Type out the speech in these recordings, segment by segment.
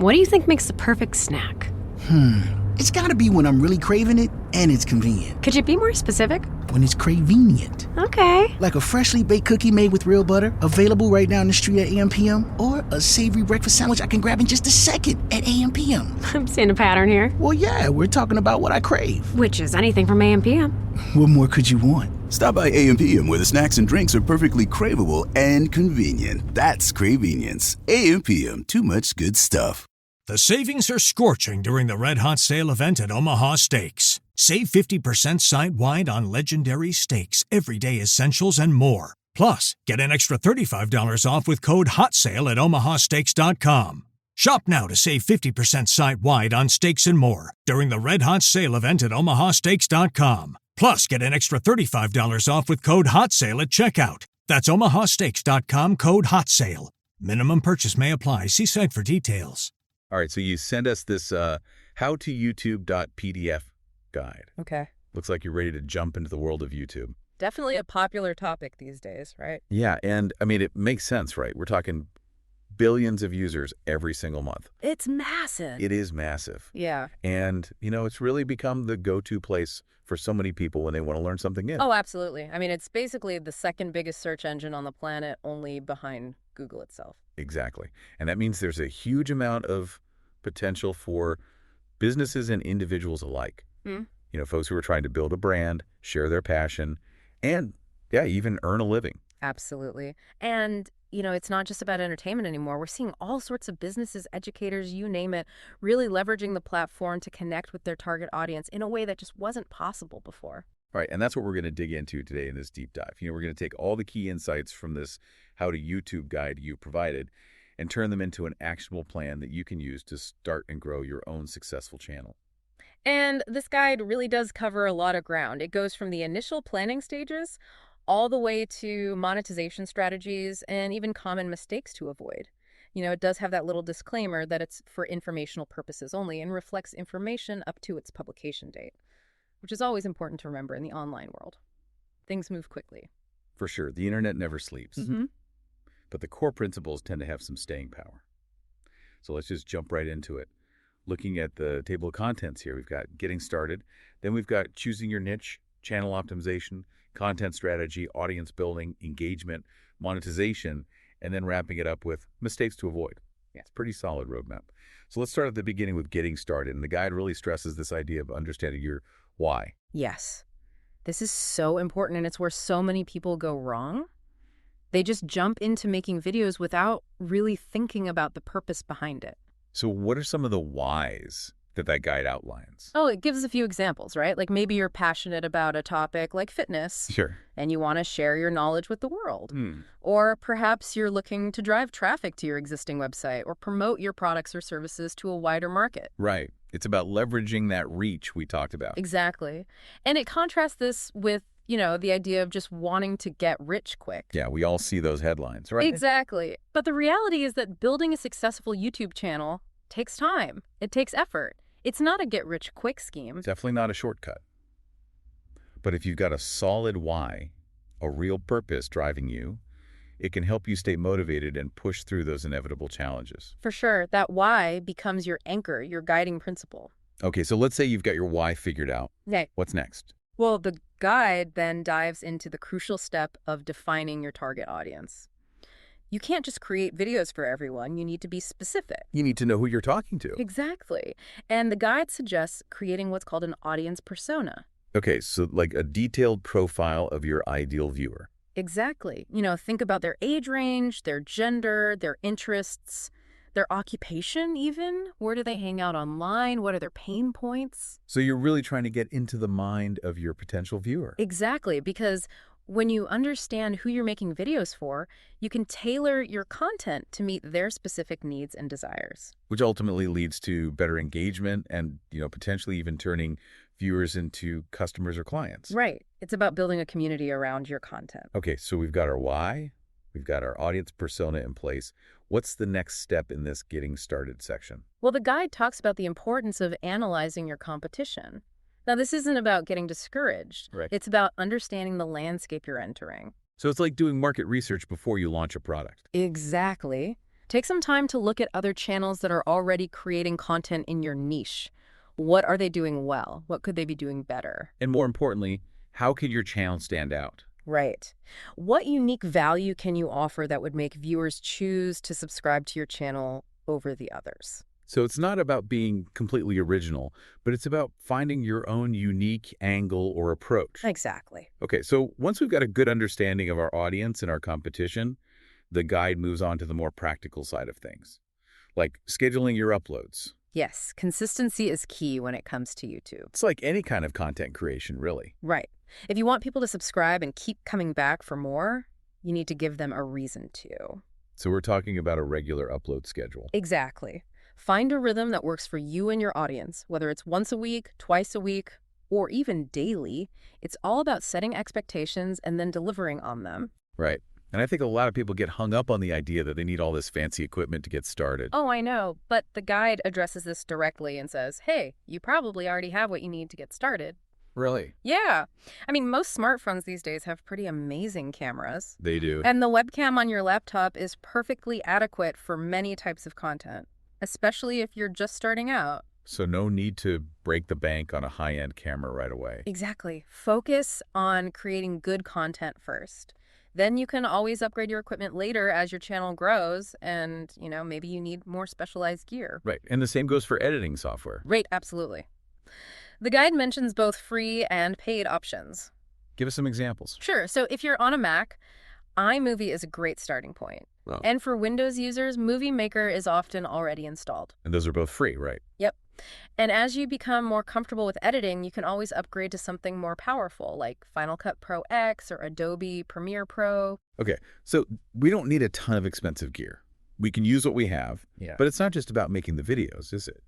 What do you think makes the perfect snack? It's gotta be when I'm really craving it and it's convenient. Could you be more specific? When it's cravenient. Okay. Like a freshly baked cookie made with real butter, available right now in the street at AM/PM, or a savory breakfast sandwich I can grab in just a second at AM/PM. I'm seeing a pattern here. Well, yeah, we're talking about what I crave. Which is anything from AM/PM. What more could you want? Stop by AM/PM where the snacks and drinks are perfectly craveable and convenient. That's Cravenience. AM/PM, too much good stuff. The savings are scorching during the Red Hot Sale event at Omaha Steaks. Save 50% site-wide on legendary steaks, everyday essentials, and more. Plus, get an extra $35 off with code HOTSALE at omahasteaks.com. Shop now to save 50% site-wide on steaks and more during the Red Hot Sale event at omahasteaks.com. Plus, get an extra $35 off with code HOTSALE at checkout. That's omahasteaks.com, code HOTSALE. Minimum purchase may apply. See site for details. All right, so you send us this howtoyoutube.pdf guide. Okay. Looks like you're ready to jump into the world of YouTube. Definitely a popular topic these days, right? Yeah, and I mean, it makes sense, right? We're talking billions of users every single month. It's massive. It is massive. Yeah. And, it's really become the go-to place for so many people when they want to learn something new. Oh, absolutely. I mean, it's basically the second biggest search engine on the planet, only behind Google itself. Exactly. And that means there's a huge amount of potential for businesses and individuals alike. Folks who are trying to build a brand, share their passion, and, even earn a living. Absolutely. And, it's not just about entertainment anymore. We're seeing all sorts of businesses, educators, you name it, really leveraging the platform to connect with their target audience in a way that just wasn't possible before. Right, and that's what we're going to dig into today in this deep dive. We're going to take all the key insights from this How to YouTube guide you provided and turn them into an actionable plan that you can use to start and grow your own successful channel. And this guide really does cover a lot of ground. It goes from the initial planning stages all the way to monetization strategies and even common mistakes to avoid. It does have that little disclaimer that it's for informational purposes only and reflects information up to its publication date, which is always important to remember in the online world. Things move quickly. For sure. The internet never sleeps. But the core principles tend to have some staying power. So let's just jump right into it. Looking at the table of contents here, we've got getting started. Then we've got choosing your niche, channel optimization, content strategy, audience building, engagement, monetization, and then wrapping it up with mistakes to avoid. Yeah, it's a pretty solid roadmap. So let's start at the beginning with getting started. And the guide really stresses this idea of understanding your why. Yes. This is so important, and it's where so many people go wrong. They just jump into making videos without really thinking about the purpose behind it. So what are some of the whys that guide outlines? Oh, it gives a few examples, right? Like maybe you're passionate about a topic like fitness. Sure. And you want to share your knowledge with the world. Or perhaps you're looking to drive traffic to your existing website or promote your products or services to a wider market. Right. It's about leveraging that reach we talked about. Exactly. And it contrasts this with, the idea of just wanting to get rich quick. Yeah, we all see those headlines, right? Exactly. But the reality is that building a successful YouTube channel takes time. It takes effort. It's not a get-rich-quick scheme. Definitely not a shortcut. But if you've got a solid why, a real purpose driving you, it can help you stay motivated and push through those inevitable challenges. For sure. That why becomes your anchor, your guiding principle. Okay, so let's say you've got your why figured out. Okay. What's next? Well, the guide then dives into the crucial step of defining your target audience. You can't just create videos for everyone. You need to be specific. You need to know who you're talking to. Exactly. And the guide suggests creating what's called an audience persona. Okay, so like a detailed profile of your ideal viewer. Exactly. Think about their age range, their gender, their interests, their occupation even. Where do they hang out online? What are their pain points? So you're really trying to get into the mind of your potential viewer. Exactly, because when you understand who you're making videos for, you can tailor your content to meet their specific needs and desires. Which ultimately leads to better engagement and, potentially even turning viewers into customers or clients. Right. It's about building a community around your content. Okay, so we've got our why, we've got our audience persona in place. What's the next step in this getting started section? Well, the guide talks about the importance of analyzing your competition. Now, this isn't about getting discouraged. Right. It's about understanding the landscape you're entering. So it's like doing market research before you launch a product. Exactly. Take some time to look at other channels that are already creating content in your niche. What are they doing well? What could they be doing better? And more importantly, how could your channel stand out? Right. What unique value can you offer that would make viewers choose to subscribe to your channel over the others? So it's not about being completely original, but it's about finding your own unique angle or approach. Exactly. Okay, so once we've got a good understanding of our audience and our competition, the guide moves on to the more practical side of things, like scheduling your uploads. Yes, consistency is key when it comes to YouTube. It's like any kind of content creation, really. Right. If you want people to subscribe and keep coming back for more, you need to give them a reason to. So we're talking about a regular upload schedule. Exactly. Find a rhythm that works for you and your audience, whether it's once a week, twice a week, or even daily. It's all about setting expectations and then delivering on them. Right. And I think a lot of people get hung up on the idea that they need all this fancy equipment to get started. Oh, I know, but the guide addresses this directly and says, hey, you probably already have what you need to get started. Really? Yeah. I mean, most smartphones these days have pretty amazing cameras. They do. And the webcam on your laptop is perfectly adequate for many types of content, especially if you're just starting out. So no need to break the bank on a high-end camera right away. Exactly. Focus on creating good content first. Then you can always upgrade your equipment later as your channel grows and, maybe you need more specialized gear. Right. And the same goes for editing software. Right, absolutely. The guide mentions both free and paid options. Give us some examples. Sure. So if you're on a Mac, iMovie is a great starting point. Oh. And for Windows users, Movie Maker is often already installed. And those are both free, right? Yep. And as you become more comfortable with editing, you can always upgrade to something more powerful, like Final Cut Pro X or Adobe Premiere Pro. Okay, so we don't need a ton of expensive gear. We can use what we have, but it's not just about making the videos, is it?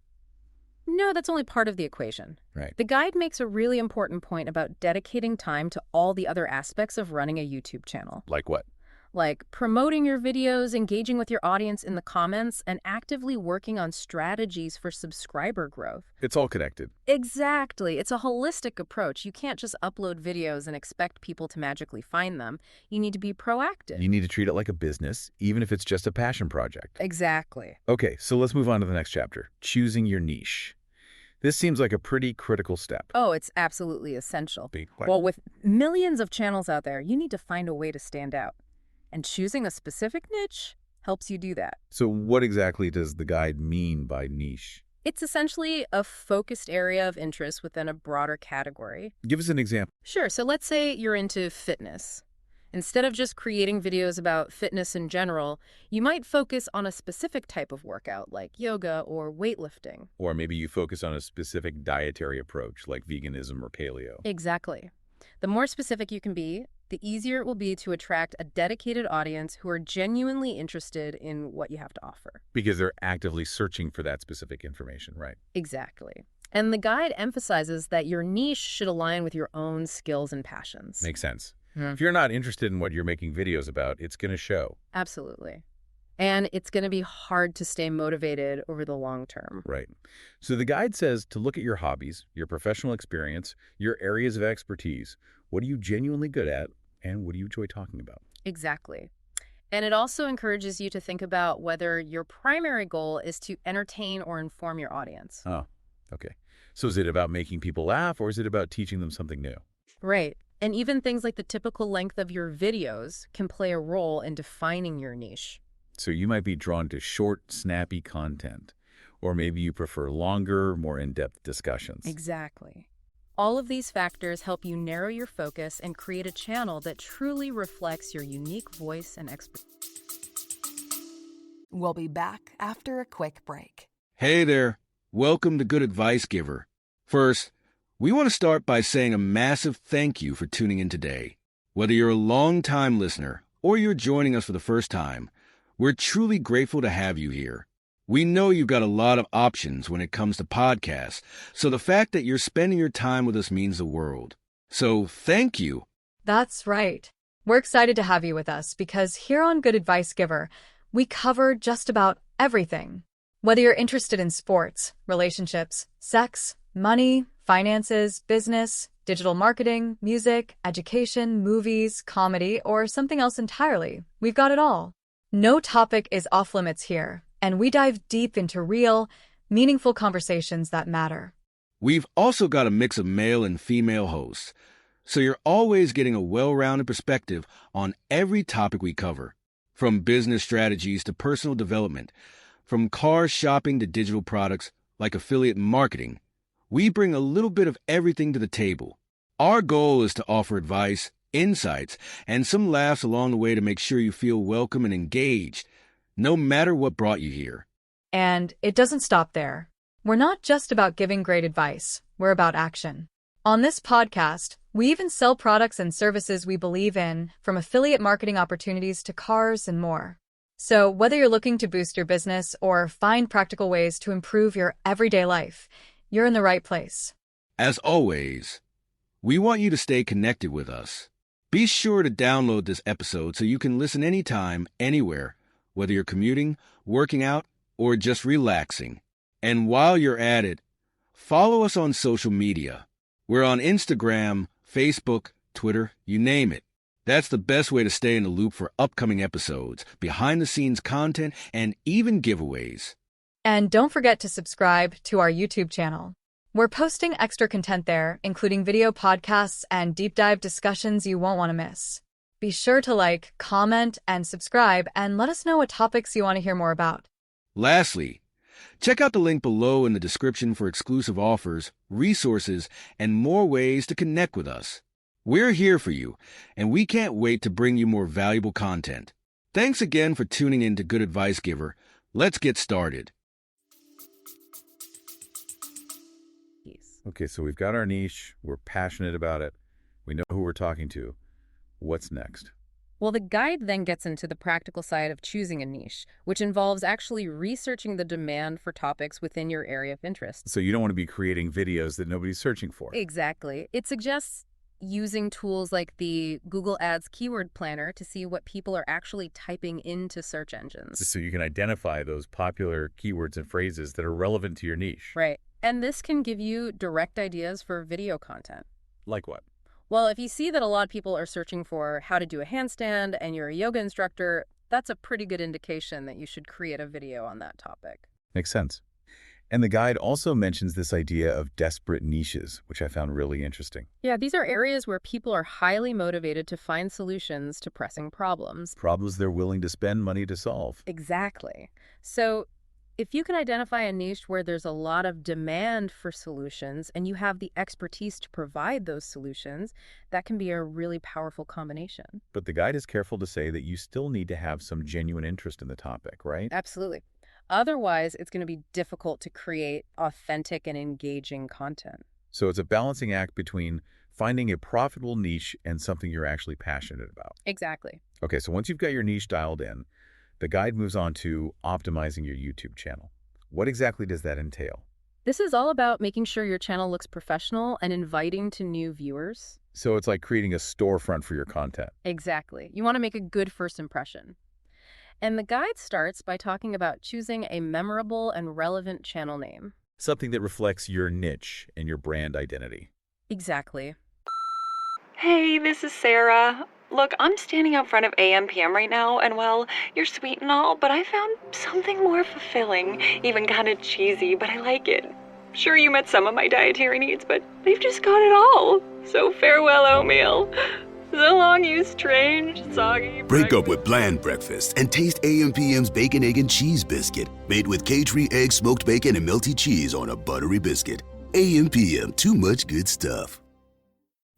No, that's only part of the equation. Right. The guide makes a really important point about dedicating time to all the other aspects of running a YouTube channel. Like what? Like promoting your videos, engaging with your audience in the comments, and actively working on strategies for subscriber growth. It's all connected. Exactly. It's a holistic approach. You can't just upload videos and expect people to magically find them. You need to be proactive. You need to treat it like a business, even if it's just a passion project. Exactly. Okay, so let's move on to the next chapter, choosing your niche. This seems like a pretty critical step. Oh, it's absolutely essential. Be quiet. Well, with millions of channels out there, you need to find a way to stand out. And choosing a specific niche helps you do that. So what exactly does the guide mean by niche? It's essentially a focused area of interest within a broader category. Give us an example. Sure, so let's say you're into fitness. Instead of just creating videos about fitness in general, you might focus on a specific type of workout like yoga or weightlifting. Or maybe you focus on a specific dietary approach like veganism or paleo. Exactly. The more specific you can be, the easier it will be to attract a dedicated audience who are genuinely interested in what you have to offer. Because they're actively searching for that specific information, right? Exactly. And the guide emphasizes that your niche should align with your own skills and passions. Makes sense. Hmm. If you're not interested in what you're making videos about, it's going to show. Absolutely. And it's going to be hard to stay motivated over the long term. Right. So the guide says to look at your hobbies, your professional experience, your areas of expertise. What are you genuinely good at, and what do you enjoy talking about? Exactly. And it also encourages you to think about whether your primary goal is to entertain or inform your audience. Oh, okay. So is it about making people laugh, or is it about teaching them something new? Right. And even things like the typical length of your videos can play a role in defining your niche. So you might be drawn to short, snappy content, or maybe you prefer longer, more in-depth discussions. Exactly. All of these factors help you narrow your focus and create a channel that truly reflects your unique voice and expertise. We'll be back after a quick break. Hey there. Welcome to Good Advice Giver. First, we want to start by saying a massive thank you for tuning in today. Whether you're a long-time listener or you're joining us for the first time, we're truly grateful to have you here. We know you've got a lot of options when it comes to podcasts, so the fact that you're spending your time with us means the world. So thank you. That's right. We're excited to have you with us because here on Good Advice Giver, we cover just about everything. Whether you're interested in sports, relationships, sex, money, finances, business, digital marketing, music, education, movies, comedy, or something else entirely, we've got it all. No topic is off limits here, and we dive deep into real, meaningful conversations that matter. We've also got a mix of male and female hosts, so you're always getting a well-rounded perspective on every topic we cover, from business strategies to personal development, from car shopping to digital products like affiliate marketing. We bring a little bit of everything to the table. Our goal is to offer advice, insights, and some laughs along the way to make sure you feel welcome and engaged, no matter what brought you here. And it doesn't stop there. We're not just about giving great advice, we're about action. On this podcast, we even sell products and services we believe in, from affiliate marketing opportunities to cars and more. So whether you're looking to boost your business or find practical ways to improve your everyday life, you're in the right place. As always, we want you to stay connected with us. Be sure to download this episode so you can listen anytime, anywhere, whether you're commuting, working out, or just relaxing. And while you're at it, follow us on social media. We're on Instagram, Facebook, Twitter, you name it. That's the best way to stay in the loop for upcoming episodes, behind-the-scenes content, and even giveaways. And don't forget to subscribe to our YouTube channel. We're posting extra content there, including video podcasts and deep dive discussions you won't want to miss. Be sure to like, comment, and subscribe, and let us know what topics you want to hear more about. Lastly, check out the link below in the description for exclusive offers, resources, and more ways to connect with us. We're here for you, and we can't wait to bring you more valuable content. Thanks again for tuning in to Good Advice Giver. Let's get started. Okay, so we've got our niche. We're passionate about it. We know who we're talking to. What's next? Well, the guide then gets into the practical side of choosing a niche, which involves actually researching the demand for topics within your area of interest. So you don't want to be creating videos that nobody's searching for. Exactly. It suggests using tools like the Google Ads Keyword Planner to see what people are actually typing into search engines. So you can identify those popular keywords and phrases that are relevant to your niche. Right. And this can give you direct ideas for video content. Like what? Well, if you see that a lot of people are searching for how to do a handstand and you're a yoga instructor, that's a pretty good indication that you should create a video on that topic. Makes sense. And the guide also mentions this idea of desperate niches, which I found really interesting. Yeah, these are areas where people are highly motivated to find solutions to pressing problems. Problems they're willing to spend money to solve. Exactly. So if you can identify a niche where there's a lot of demand for solutions and you have the expertise to provide those solutions, that can be a really powerful combination. But the guide is careful to say that you still need to have some genuine interest in the topic, right? Absolutely. Otherwise, it's going to be difficult to create authentic and engaging content. So it's a balancing act between finding a profitable niche and something you're actually passionate about. Exactly. Okay, so once you've got your niche dialed in, the guide moves on to optimizing your YouTube channel. What exactly does that entail? This is all about making sure your channel looks professional and inviting to new viewers. So it's like creating a storefront for your content. Exactly. You want to make a good first impression. And the guide starts by talking about choosing a memorable and relevant channel name. Something that reflects your niche and your brand identity. Exactly. Hey, this is Sarah. Look, I'm standing out front of AMPM right now, and well, you're sweet and all, but I found something more fulfilling, even kind of cheesy, but I like it. Sure, you met some of my dietary needs, but they've just got it all. So farewell, oatmeal. So long, you strange, soggy Break up with bland breakfast and taste AMPM's Bacon, Egg, and Cheese Biscuit, made with cage-free egg, smoked bacon, and melty cheese on a buttery biscuit. AMPM, too much good stuff.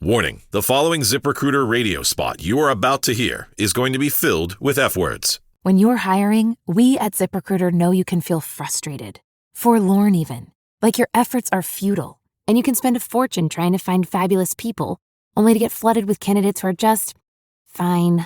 Warning, the following ZipRecruiter radio spot you are about to hear is going to be filled with F-words. When you're hiring, we at ZipRecruiter know you can feel frustrated, forlorn even, like your efforts are futile, and you can spend a fortune trying to find fabulous people, only to get flooded with candidates who are just fine.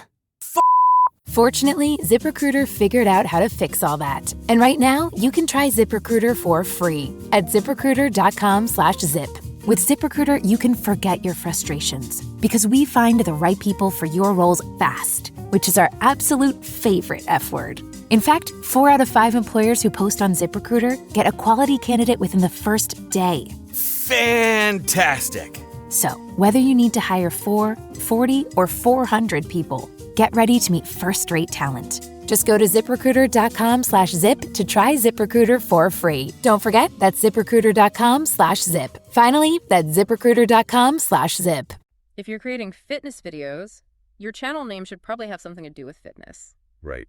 Fortunately, ZipRecruiter figured out how to fix all that. And right now, you can try ZipRecruiter for free at ZipRecruiter.com/zip. With ZipRecruiter, you can forget your frustrations because we find the right people for your roles fast, which is our absolute favorite F word. In fact, 4 out of 5 employers who post on ZipRecruiter get a quality candidate within the first day. Fantastic! So, whether you need to hire 4, 40, or 400 people, get ready to meet first-rate talent. Just go to ziprecruiter.com/zip to try ZipRecruiter for free. Don't forget, that's ziprecruiter.com/zip. Finally, that's ziprecruiter.com/zip. If you're creating fitness videos, your channel name should probably have something to do with fitness. Right.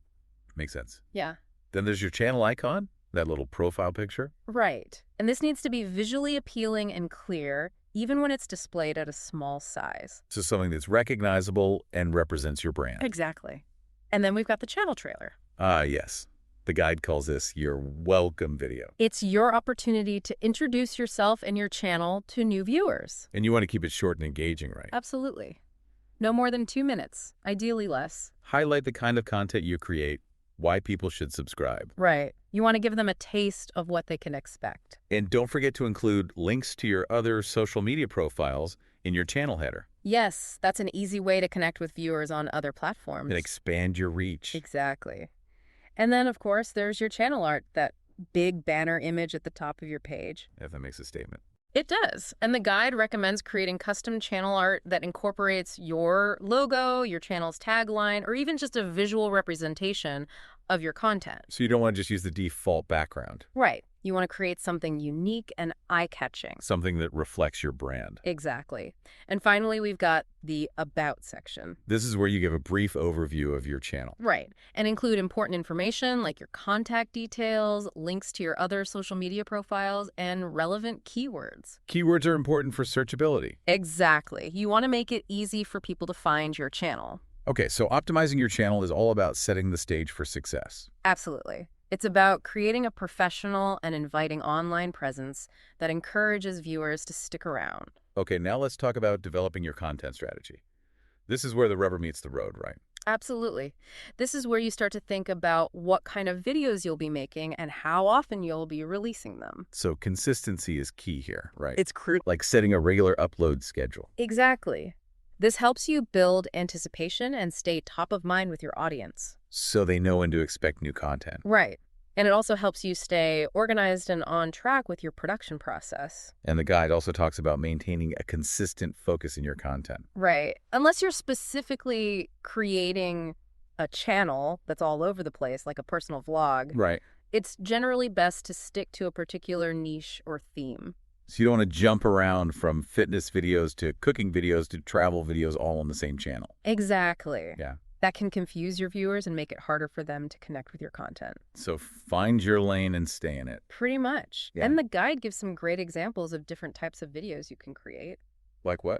Makes sense. Yeah. Then there's your channel icon, that little profile picture. Right. And this needs to be visually appealing and clear, even when it's displayed at a small size. So something that's recognizable and represents your brand. Exactly. And then we've got the channel trailer. Ah, yes. The guide calls this your welcome video. It's your opportunity to introduce yourself and your channel to new viewers. And you want to keep it short and engaging, right? Absolutely. No more than 2 minutes, ideally less. Highlight the kind of content you create, why people should subscribe. Right. You want to give them a taste of what they can expect. And don't forget to include links to your other social media profiles in your channel header. Yes, that's an easy way to connect with viewers on other platforms. And expand your reach. Exactly. And then, of course, there's your channel art, that big banner image at the top of your page. If that makes a statement. It does. And the guide recommends creating custom channel art that incorporates your logo, your channel's tagline, or even just a visual representation of your content. So you don't want to just use the default background. Right. You want to create something unique and eye-catching. Something that reflects your brand. Exactly. And finally, we've got the About section. This is where you give a brief overview of your channel. Right. And include important information like your contact details, links to your other social media profiles, and relevant keywords. Keywords are important for searchability. Exactly. You want to make it easy for people to find your channel. Okay, so optimizing your channel is all about setting the stage for success. Absolutely. It's about creating a professional and inviting online presence that encourages viewers to stick around. Okay, now let's talk about developing your content strategy. This is where the rubber meets the road, right? Absolutely. This is where you start to think about what kind of videos you'll be making and how often you'll be releasing them. So consistency is key here, right? It's crucial. Like setting a regular upload schedule. Exactly. This helps you build anticipation and stay top of mind with your audience. So they know when to expect new content. Right. And it also helps you stay organized and on track with your production process. And the guide also talks about maintaining a consistent focus in your content. Right. Unless you're specifically creating a channel that's all over the place, like a personal vlog. Right. It's generally best to stick to a particular niche or theme. So you don't want to jump around from fitness videos to cooking videos to travel videos all on the same channel. Exactly. Yeah. That can confuse your viewers and make it harder for them to connect with your content. So find your lane and stay in it. Pretty much. Yeah. And the guide gives some great examples of different types of videos you can create. Like what?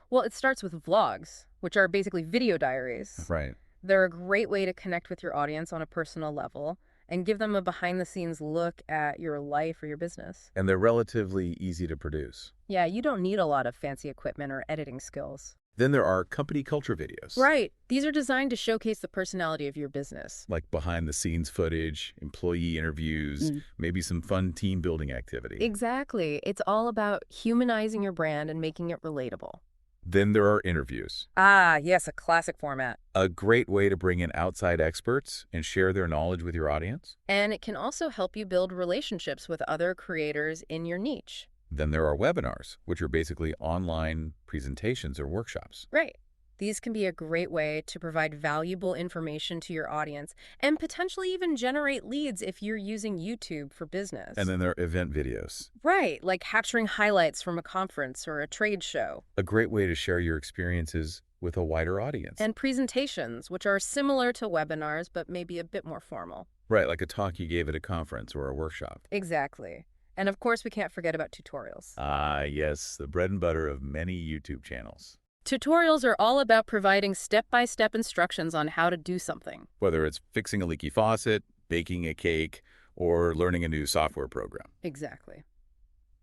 Well, it starts with vlogs, which are basically video diaries. Right. They're a great way to connect with your audience on a personal level and give them a behind-the-scenes look at your life or your business. And they're relatively easy to produce. Yeah, you don't need a lot of fancy equipment or editing skills. Then there are company culture videos. Right. These are designed to showcase the personality of your business. Like behind-the-scenes footage, employee interviews, maybe some fun team-building activity. Exactly. It's all about humanizing your brand and making it relatable. Then there are interviews. Ah, yes, a classic format. A great way to bring in outside experts and share their knowledge with your audience. And it can also help you build relationships with other creators in your niche. Then there are webinars, which are basically online presentations or workshops. Right. These can be a great way to provide valuable information to your audience and potentially even generate leads if you're using YouTube for business. And then there are event videos. Right, like capturing highlights from a conference or a trade show. A great way to share your experiences with a wider audience. And presentations, which are similar to webinars but maybe a bit more formal. Right, like a talk you gave at a conference or a workshop. Exactly. And of course, we can't forget about tutorials. Ah, yes, the bread and butter of many YouTube channels. Tutorials are all about providing step-by-step instructions on how to do something. Whether it's fixing a leaky faucet, baking a cake, or learning a new software program. Exactly.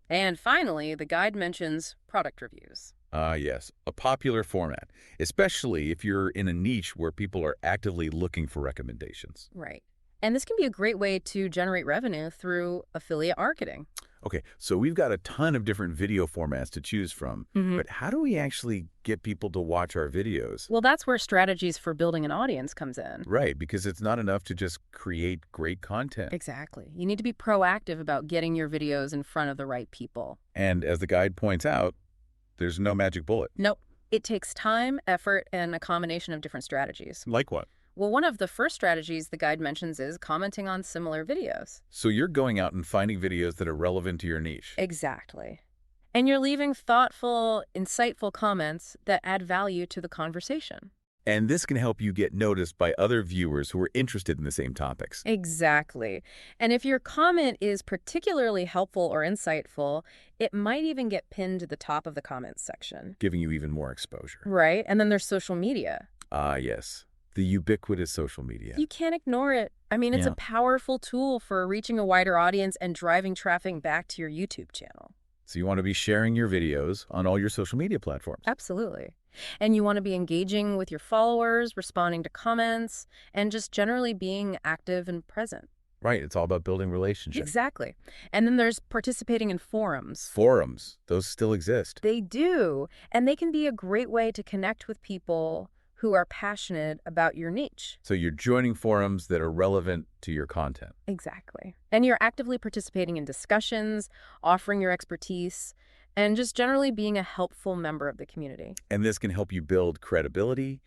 And finally, the guide mentions product reviews. Ah, yes, a popular format, especially if you're in a niche where people are actively looking for recommendations. Right. And this can be a great way to generate revenue through affiliate marketing. Okay, so we've got a ton of different video formats to choose from, but how do we actually get people to watch our videos? Well, that's where strategies for building an audience comes in. Right, because it's not enough to just create great content. Exactly. You need to be proactive about getting your videos in front of the right people. And as the guide points out, there's no magic bullet. Nope. It takes time, effort, and a combination of different strategies. Like what? Well, one of the first strategies the guide mentions is commenting on similar videos. So you're going out and finding videos that are relevant to your niche. Exactly. And you're leaving thoughtful, insightful comments that add value to the conversation. And this can help you get noticed by other viewers who are interested in the same topics. Exactly. And if your comment is particularly helpful or insightful, it might even get pinned to the top of the comments section. Giving you even more exposure. Right. And then there's social media. Ah, yes. The ubiquitous social media. You can't ignore it. I mean, it's a powerful tool for reaching a wider audience and driving traffic back to your YouTube channel. So you want to be sharing your videos on all your social media platforms. Absolutely. And you want to be engaging with your followers, responding to comments, and just generally being active and present. Right. It's all about building relationships. Exactly. And then there's participating in forums. Forums. Those still exist. They do. And they can be a great way to connect with people who are passionate about your niche. So you're joining forums that are relevant to your content. Exactly. And you're actively participating in discussions, offering your expertise, and just generally being a helpful member of the community. And this can help you build credibility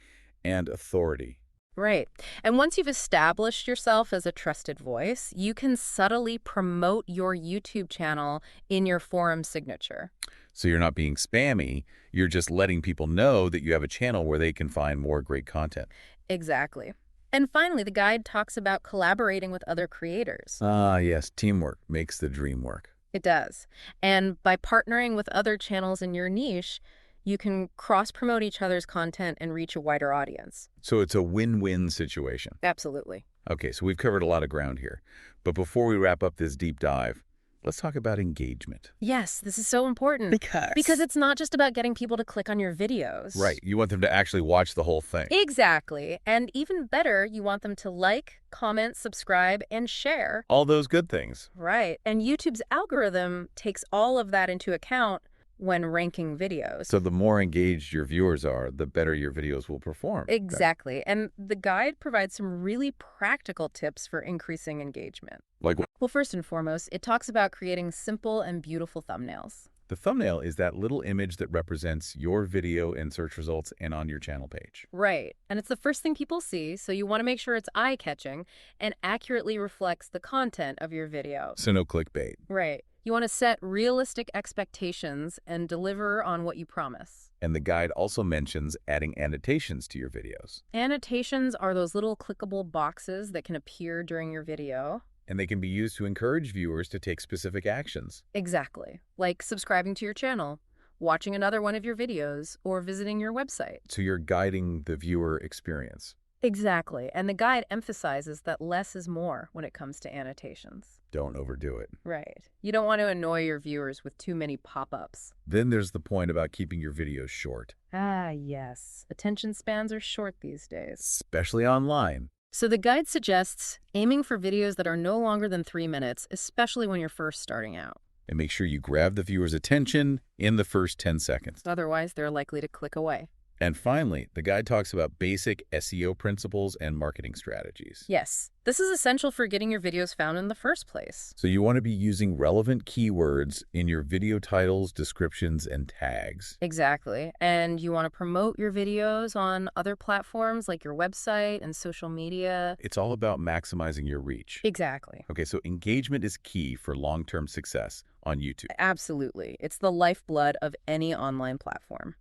and authority. Right. And once you've established yourself as a trusted voice, you can subtly promote your YouTube channel in your forum signature. So you're not being spammy, you're just letting people know that you have a channel where they can find more great content. Exactly. And finally, the guide talks about collaborating with other creators. Ah, yes, teamwork makes the dream work. It does. And by partnering with other channels in your niche, you can cross-promote each other's content and reach a wider audience. So it's a win-win situation. Absolutely. Okay, so we've covered a lot of ground here. But before we wrap up this deep dive, let's talk about engagement. Yes, this is so important. Because it's not just about getting people to click on your videos. Right. You want them to actually watch the whole thing. Exactly. And even better, you want them to like, comment, subscribe, and share. All those good things. Right. And YouTube's algorithm takes all of that into account when ranking videos. So the more engaged your viewers are, the better your videos will perform. Exactly. And the guide provides some really practical tips for increasing engagement. Like what? Well, first and foremost, it talks about creating simple and beautiful thumbnails. The thumbnail is that little image that represents your video in search results and on your channel page. Right. And it's the first thing people see, so you want to make sure it's eye-catching and accurately reflects the content of your video. So no clickbait. Right. You want to set realistic expectations and deliver on what you promise. And the guide also mentions adding annotations to your videos. Annotations are those little clickable boxes that can appear during your video. And they can be used to encourage viewers to take specific actions. Exactly. Like subscribing to your channel, watching another one of your videos, or visiting your website. So you're guiding the viewer experience. Exactly. And the guide emphasizes that less is more when it comes to annotations. Don't overdo it. Right. You don't want to annoy your viewers with too many pop-ups. Then there's the point about keeping your videos short. Ah, yes. Attention spans are short these days. Especially online. So the guide suggests aiming for videos that are no longer than 3 minutes, especially when you're first starting out. And make sure you grab the viewer's attention in the first 10 seconds. Otherwise, they're likely to click away. And finally, the guide talks about basic SEO principles and marketing strategies. Yes, this is essential for getting your videos found in the first place. So you want to be using relevant keywords in your video titles, descriptions, and tags. Exactly. And you want to promote your videos on other platforms like your website and social media. It's all about maximizing your reach. Exactly. Okay, so engagement is key for long-term success on YouTube. Absolutely. It's the lifeblood of any online platform.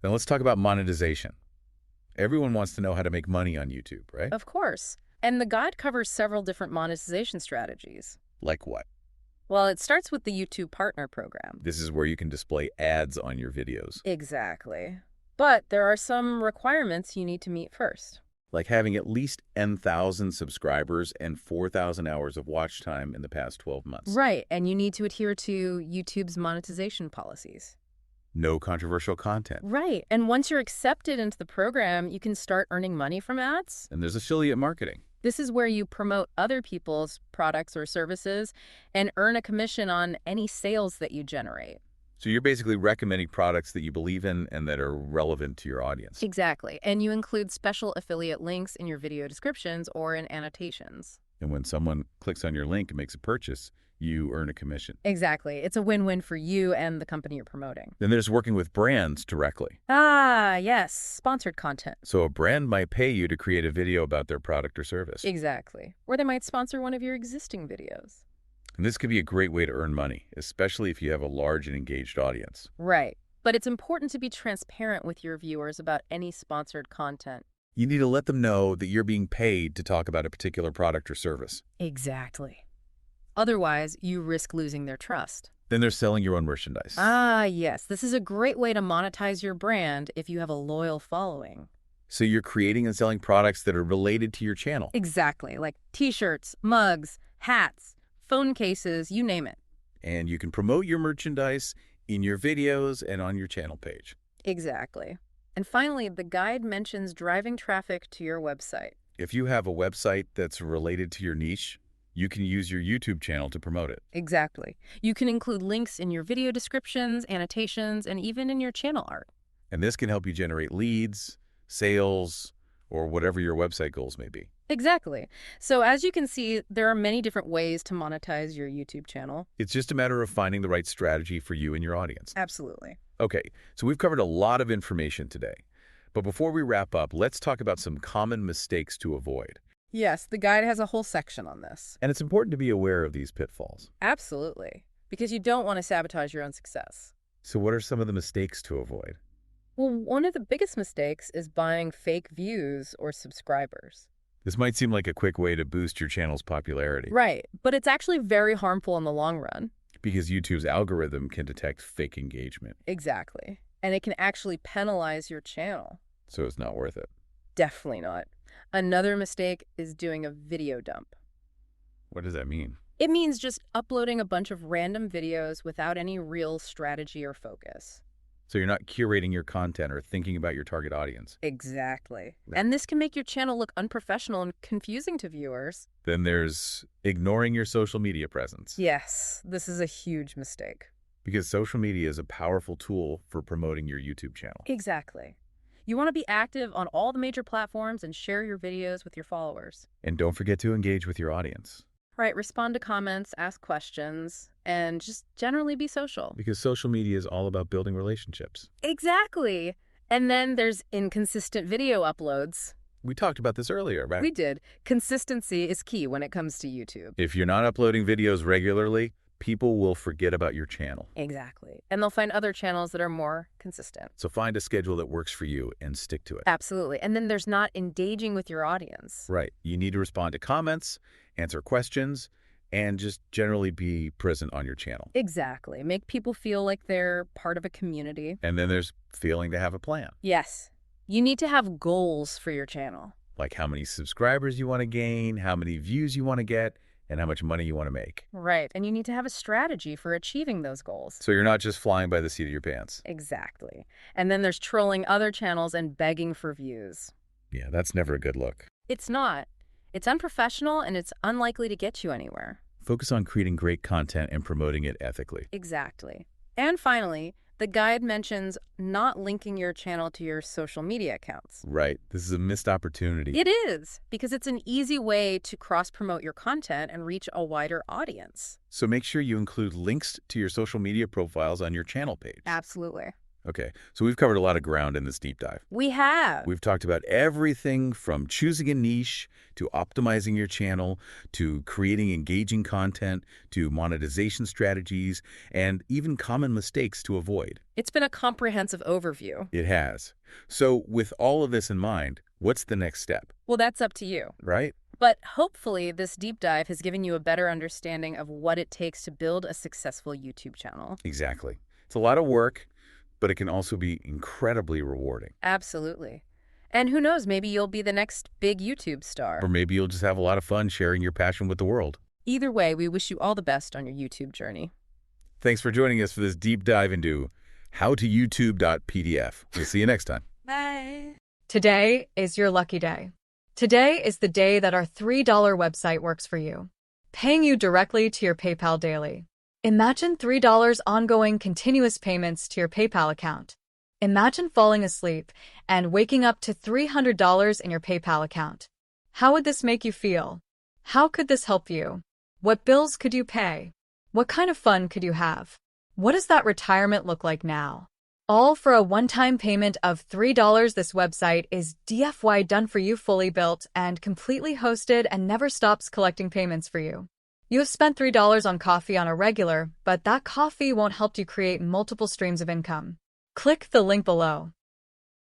Now let's talk about monetization. Everyone wants to know how to make money on YouTube, right? Of course. And the guide covers several different monetization strategies. Like what? Well, it starts with the YouTube Partner Program. This is where you can display ads on your videos. Exactly. But there are some requirements you need to meet first. Like having at least 10,000 subscribers and 4,000 hours of watch time in the past 12 months. Right, and you need to adhere to YouTube's monetization policies. No controversial content. Right, and once you're accepted into the program, you can start earning money from ads. And there's affiliate marketing. This is where you promote other people's products or services and earn a commission on any sales that you generate. So you're basically recommending products that you believe in and that are relevant to your audience. Exactly, and you include special affiliate links in your video descriptions or in annotations. And when someone clicks on your link and makes a purchase, you earn a commission. Exactly. It's a win-win for you and the company you're promoting. Then there's working with brands directly. Ah, yes. Sponsored content. So a brand might pay you to create a video about their product or service. Exactly. Or they might sponsor one of your existing videos. And this could be a great way to earn money, especially if you have a large and engaged audience. Right. But it's important to be transparent with your viewers about any sponsored content. You need to let them know that you're being paid to talk about a particular product or service. Exactly. Otherwise, you risk losing their trust. Then they're selling your own merchandise. Ah, yes. This is a great way to monetize your brand if you have a loyal following. So you're creating and selling products that are related to your channel. Exactly. Like t-shirts, mugs, hats, phone cases, you name it. And you can promote your merchandise in your videos and on your channel page. Exactly. And finally, the guide mentions driving traffic to your website. If you have a website that's related to your niche, you can use your YouTube channel to promote it. Exactly. You can include links in your video descriptions, annotations, and even in your channel art. And this can help you generate leads, sales, or whatever your website goals may be. Exactly. So as you can see, there are many different ways to monetize your YouTube channel. It's just a matter of finding the right strategy for you and your audience. Absolutely. Okay, so we've covered a lot of information today. But before we wrap up, let's talk about some common mistakes to avoid. Yes, the guide has a whole section on this. And it's important to be aware of these pitfalls. Absolutely. Because you don't want to sabotage your own success. So what are some of the mistakes to avoid? Well, one of the biggest mistakes is buying fake views or subscribers. This might seem like a quick way to boost your channel's popularity. Right, but it's actually very harmful in the long run. Because YouTube's algorithm can detect fake engagement. Exactly. And it can actually penalize your channel. So it's not worth it. Definitely not. Another mistake is doing a video dump. What does that mean? It means just uploading a bunch of random videos without any real strategy or focus. So you're not curating your content or thinking about your target audience. Exactly. And this can make your channel look unprofessional and confusing to viewers. Then there's ignoring your social media presence. Yes, this is a huge mistake. Because social media is a powerful tool for promoting your YouTube channel. Exactly. You want to be active on all the major platforms and share your videos with your followers. And don't forget to engage with your audience. Right, respond to comments, ask questions, and just generally be social. Because social media is all about building relationships. Exactly. And then there's inconsistent video uploads. We talked about this earlier, right? We did. Consistency is key when it comes to YouTube. If you're not uploading videos regularly, people will forget about your channel. Exactly. And they'll find other channels that are more consistent. So find a schedule that works for you and stick to it. Absolutely. And then there's not engaging with your audience. Right. You need to respond to comments, answer questions, and just generally be present on your channel. Exactly. Make people feel like they're part of a community. And then there's failing to have a plan. Yes. You need to have goals for your channel. Like how many subscribers you want to gain, how many views you want to get, and how much money you want to make. Right. And you need to have a strategy for achieving those goals. So you're not just flying by the seat of your pants. Exactly. And then there's trolling other channels and begging for views. Yeah, that's never a good look. It's not. It's unprofessional and it's unlikely to get you anywhere. Focus on creating great content and promoting it ethically. Exactly. And finally, the guide mentions not linking your channel to your social media accounts. Right. This is a missed opportunity. It is, because it's an easy way to cross-promote your content and reach a wider audience. So make sure you include links to your social media profiles on your channel page. Absolutely. Okay, so we've covered a lot of ground in this deep dive. We have. We've talked about everything from choosing a niche, to optimizing your channel, to creating engaging content, to monetization strategies, and even common mistakes to avoid. It's been a comprehensive overview. It has. So with all of this in mind, what's the next step? Well, that's up to you. Right? But hopefully this deep dive has given you a better understanding of what it takes to build a successful YouTube channel. Exactly. It's a lot of work, but it can also be incredibly rewarding. Absolutely. And who knows, maybe you'll be the next big YouTube star. Or maybe you'll just have a lot of fun sharing your passion with the world. Either way, we wish you all the best on your YouTube journey. Thanks for joining us for this deep dive into howtoyoutube.pdf. We'll see you next time. Bye. Today is your lucky day. Today is the day that our $3 website works for you, paying you directly to your PayPal daily. Imagine $3 ongoing continuous payments to your PayPal account. Imagine falling asleep and waking up to $300 in your PayPal account. How would this make you feel? How could this help you? What bills could you pay? What kind of fun could you have? What does that retirement look like now? All for a one-time payment of $3. This website is DFY done for you, fully built and completely hosted, and never stops collecting payments for you. You have spent $3 on coffee on a regular, but that coffee won't help you create multiple streams of income. Click the link below.